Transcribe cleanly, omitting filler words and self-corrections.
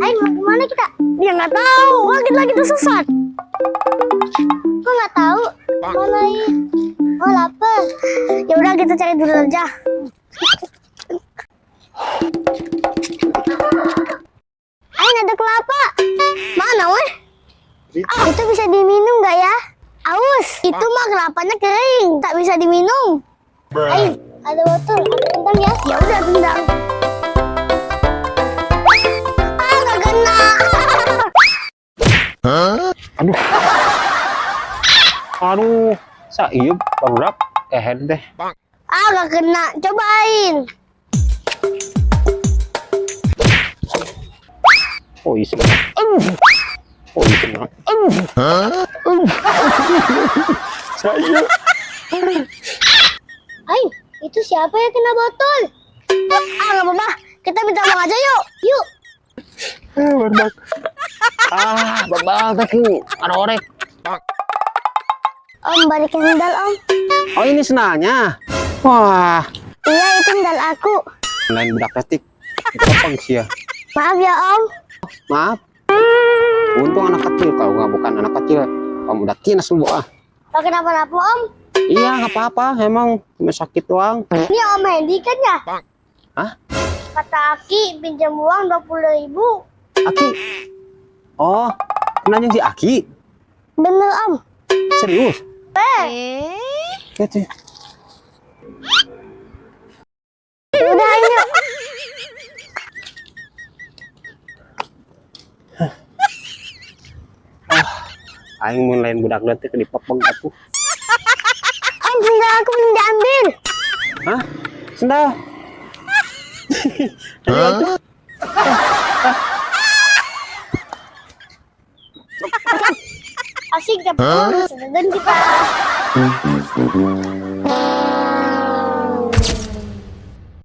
Ayo mau kemana kita? Ya nggak tahu. Lagi tersesat. Kok nggak tahu? Mana ini? Oh lapar. Ya udah kita cari dulu aja. Ayo ada kelapa. Mana weh? Itu bisa diminum nggak ya? Aus. Itu mah kelapanya kering, tak bisa diminum. Ayo, ada botol. Tendang ya. Ya udah tendang. Ah, nggak kena. Aduh. Aduh, Saib baru kehen deh. Ah, nggak kena. Cobain. Oh, isi. Oh, isi. Saya. Ayo, itu siapa yang kena botol? Ah, nggak apa-apa. Kita minta uang aja yuk. Yuk. Berbak. Babal teh ada orek. Om, balikin sendal om. Oh, ini senalnya. Wah, Iya, itu sendal aku. lain budak ketik. Kopang sih ya. Maaf ya om. Maaf. Untung anak kecil kau nggak bukan anak kecil. Kamu udah kinas lu ah. Gak kenapa-napa om. Iya nggak apa-apa. Emang cuma sakit doang. Ini om Hendy kan ya? Hah? Kata Aki pinjam uang 20.000. Aki. Oh, kenanya si Aki. Bener om. Serius? Gitu. Udah ayo. Aing mun lain budak detik dipepeng aku. Om, sendal aku belum diambil. Hah? Sendal. Asik dapat uang, sedangkan kita